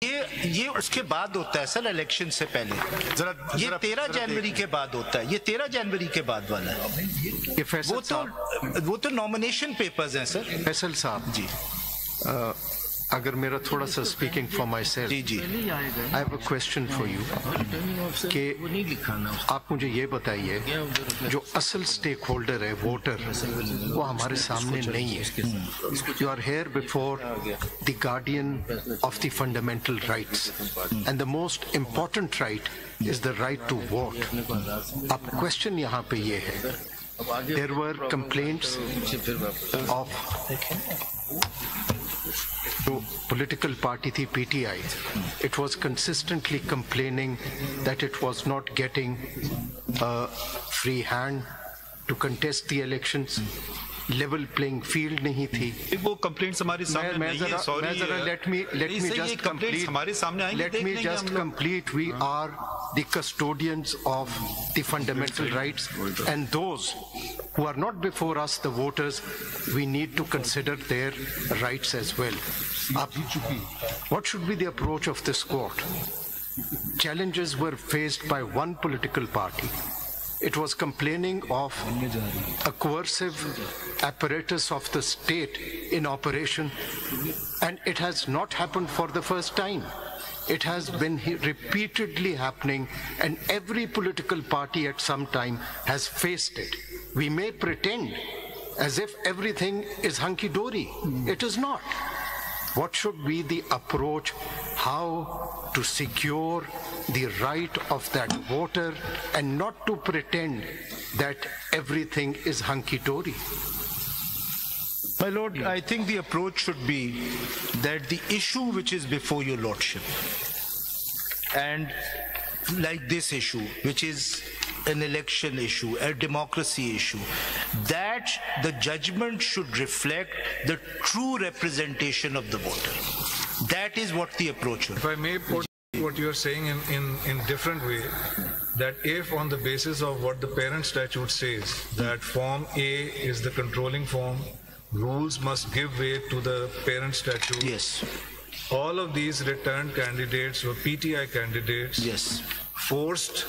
ये उसके बाद होता है सर, इलेक्शन से पहले। ये 13 जनवरी के बाद होता है, ये 13 जनवरी के बाद वाला है। ये वो तो नॉमिनेशन पेपर्स हैं सर। फैसल साहब जी, अगर मेरा थोड़ा सा स्पीकिंग फॉर माई सेल्फ, जी I have a question for you कि आप मुझे ये बताइए, जो असल स्टेक होल्डर है, वोटर, वो हमारे सामने नहीं है। You are here before the guardian of the fundamental rights and the most important right is the right to vote. अब क्वेश्चन यहाँ पे ये है, there were complaints of to political party thi PTI. It was consistently complaining that it was not getting a free hand to contest the elections. Level playing field नहीं थी। वो complaints हमारे सामने नहीं है, sorry. let me just complete. हमारे सामने आएंगे, let me just complete. We are the custodians of the fundamental rights, and those who are not before us, the voters, we need to consider their rights as well. What should be the approach of this court? Challenges were faced by one political party. It was complaining of a coercive apparatus of the state in operation, and it has not happened for the first time. It has been repeatedly happening, and every political party at some time has faced it. We may pretend as if everything is hunky-dory. It is not. What should be the approach? How to secure the right of that voter and not to pretend that everything is hunky-dory? My Lord, I think the approach should be that the issue which is before your Lordship, and like this issue, which is an election issue, a democracy issue, that the judgment should reflect the true representation of the voter. That is what the approach should be. If I may put what you are saying in different way, that if on the basis of what the parent statute says, that Form A is the controlling form, rules must give way to the parent statute. Yes. All of these returned candidates were PTI candidates. Yes. Forced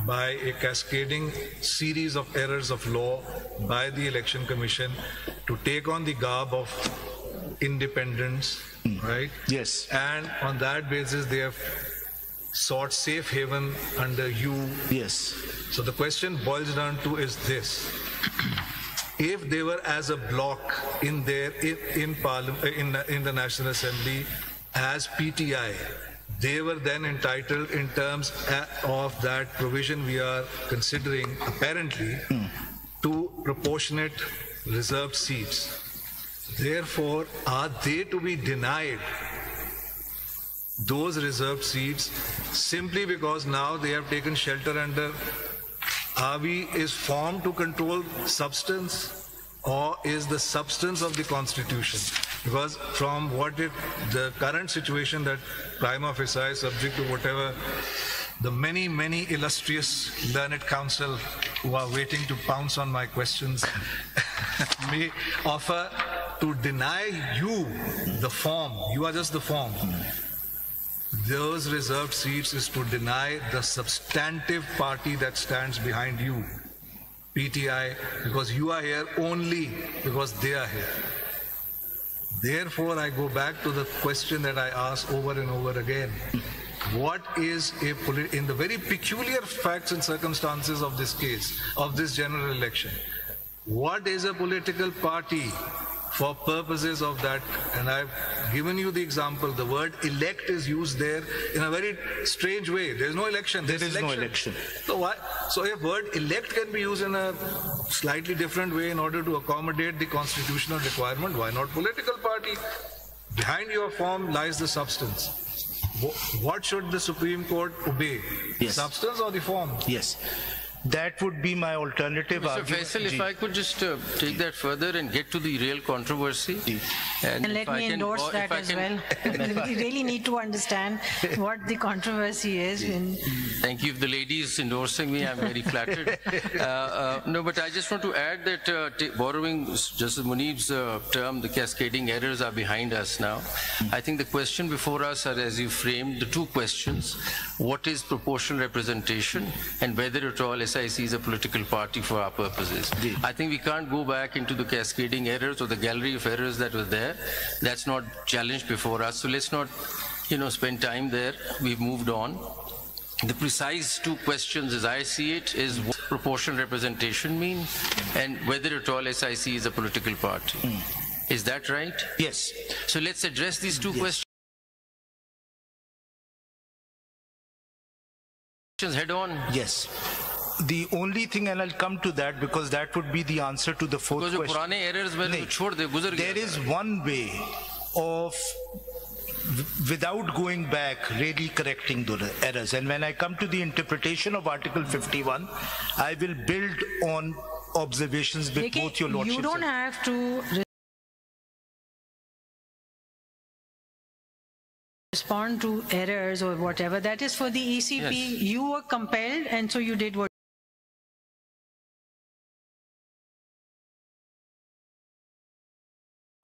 by a cascading series of errors of law by the Election Commission to take on the garb of independence, right? Yes. And on that basis, they have sought safe haven under you. Yes. So the question boils down to is this: if they were as a block in Parliament, in the National Assembly as PTI, they were then entitled, in terms of that provision we are considering, apparently, to proportionate reserved seats. Therefore, are they to be denied those reserved seats simply because now they have taken shelter under AVI? Is form to control substance, or is the substance of the Constitution? Because from the current situation, that prima facie, subject to whatever the many illustrious learned counsel who are waiting to pounce on my questions may offer, to deny you the form, you are just the form, those reserved seats is to deny the substantive party that stands behind you, PTI, because you are here only because they are here. Therefore, I go back to the question that I ask over and over again. What is in the very peculiar facts and circumstances of this case, of this general election, what is a political party for purposes of that? And I've given you the example. The word elect is used there in a very strange way. There's no election. There is no election. So why? So a word elect can be used in a slightly different way in order to accommodate the constitutional requirement. Why not political party? Behind your form lies the substance. What should the Supreme Court obey? Yes. Substance or the form? Yes. That would be my alternative Mr. argument. Faisal, if I could just take that further and get to the real controversy. And let me endorse that as well. We really need to understand what the controversy is. Thank you. If the lady is endorsing me, I'm very flattered. No, but I just want to add that borrowing Justice Munib's term, the cascading errors are behind us now. I think the question before us are, as you framed, the two questions. What is proportional representation, and whether at all SIC is a political party for our purposes? I think we can't go back into the cascading errors or the gallery of errors that was there. That's not challenged before us. So let's not, spend time there. We've moved on. The precise two questions, as I see it, is what proportional representation mean, and whether at all SIC is a political party. Is that right? Yes. So let's address these two questions head on. Yes. The only thing, and I'll come to that because that would be the answer to the fourth question. There is one way of, without going back, really correcting the errors. And when I come to the interpretation of Article 51, I will build on observations with both your lordships. You don't have to respond to errors or whatever. That is for the ECP. Yes. You were compelled, and so you did what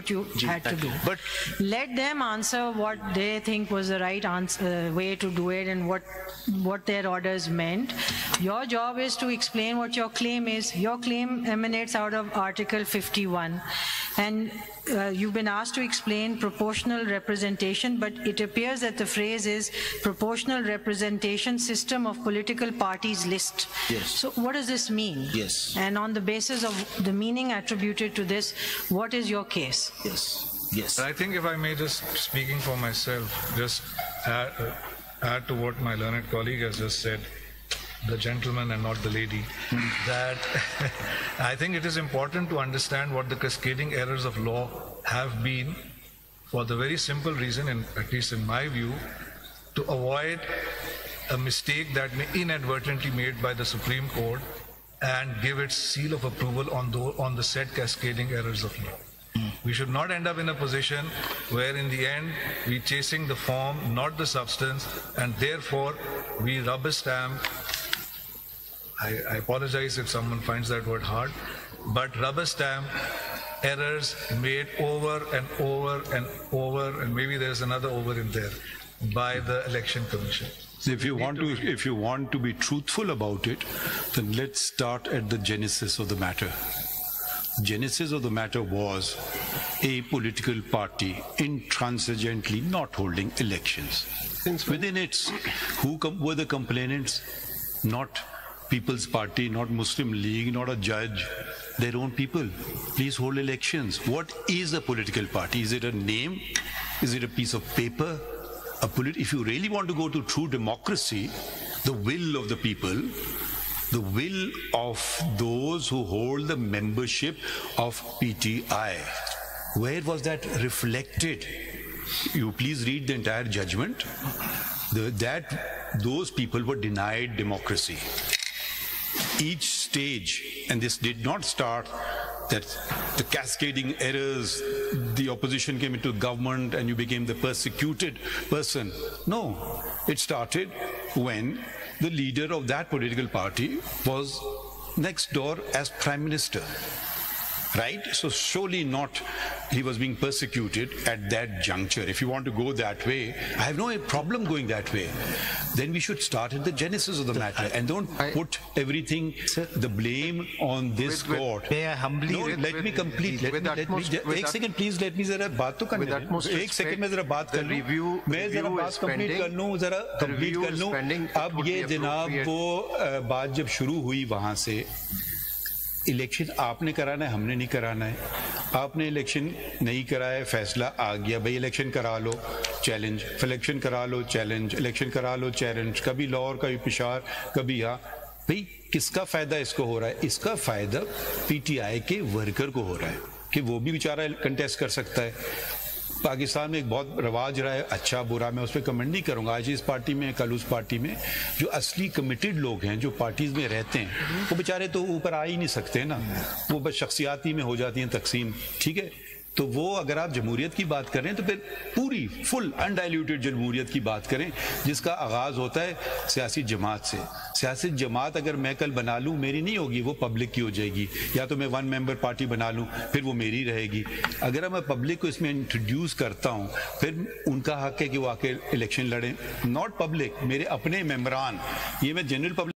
you had to do. But let them answer what they think was the right way to do it and what their orders meant. Your job is to explain what your claim is. Your claim emanates out of Article 51. And you've been asked to explain proportional representation, but it appears that the phrase is proportional representation system of political parties list. Yes. So what does this mean? Yes. And on the basis of the meaning attributed to this, what is your case? Yes. Yes. I think if I may, just speaking for myself, just add to what my learned colleague has just said, the gentleman and not the lady, that I think it is important to understand what the cascading errors of law have been, for the very simple reason, and at least in my view, to avoid a mistake that may inadvertently made by the Supreme Court and give its seal of approval on the said cascading errors of law. We should not end up in a position where in the end we're chasing the form, not the substance, and therefore we rubber stamp. I apologize if someone finds that word hard, but rubber stamp errors made over and over and over, and maybe there's another over in there, by the Election Commission. So if you want to be truthful about it, then let's start at the genesis of the matter. Genesis of the matter was a political party intransigently not holding elections. Within it, who were the complainants? Not People's Party, not Muslim League, not a judge, their own people. Please hold elections. What is a political party? Is it a name? Is it a piece of paper? If you really want to go to true democracy, the will of the people, the will of those who hold the membership of PTI, where was that reflected? You please read the entire judgment. Those people were denied democracy. Each stage, and this did not start that the cascading errors, the opposition came into government and you became the persecuted person. No, it started when the leader of that political party was next door as Prime Minister. Right? So surely not he was being persecuted at that juncture. If you want to go that way, I have no problem going that way. Then we should start at the genesis of the matter and don't put everything, the blame on this court. May I humbly... No, let me complete. One second, please let me zara baat to karne dein. One second mein zara baat kar lूं. मैं जरा बात complete कर लूं, जरा complete कर लूं. अब ये जनाब वो बात जब शुरू हुई वहाँ से, इलेक्शन आपने कराना है, हमने नहीं कराना है. आपने इलेक्शन नहीं कराया, फैसला आ गया, भाई इलेक्शन करा लो, चैलेंज, इलेक्शन करा लो, चैलेंज, इलेक्शन करा लो, चैलेंज, कभी लाहौर, कभी पेशावर, कभी यहाँ. भाई किसका फायदा इसको हो रहा है? इसका फायदा पीटीआई के वर्कर को हो रहा है कि वो भी बेचारा कंटेस्ट कर सकता है. पाकिस्तान में एक बहुत रवाज रहा है, अच्छा बुरा मैं उस पर कमेंट नहीं करूंगा, आज इस पार्टी में कल उस पार्टी में, जो असली कमिटेड लोग हैं जो पार्टीज में रहते हैं वो बेचारे तो ऊपर आ ही नहीं सकते ना, वो बस शख्सियाती में हो जाती हैं तकसीम, ठीक है। तो वो अगर आप जमहूरियत की बात करें तो फिर पूरी फुल अनडाइल्यूटेड जमहूरियत की बात करें, जिसका आगाज होता है सियासी जमात से। सियासी जमात अगर मैं कल बना लूं, मेरी नहीं होगी, वो पब्लिक की हो जाएगी, या तो मैं 1 मेंबर पार्टी बना लूं फिर वो मेरी रहेगी। अगर मैं पब्लिक को इसमें इंट्रोड्यूस करता हूं फिर उनका हक है कि वो आके इलेक्शन लड़ें, नॉट पब्लिक, मेरे अपने मेंबरान, ये मैं जनरल पब्लिक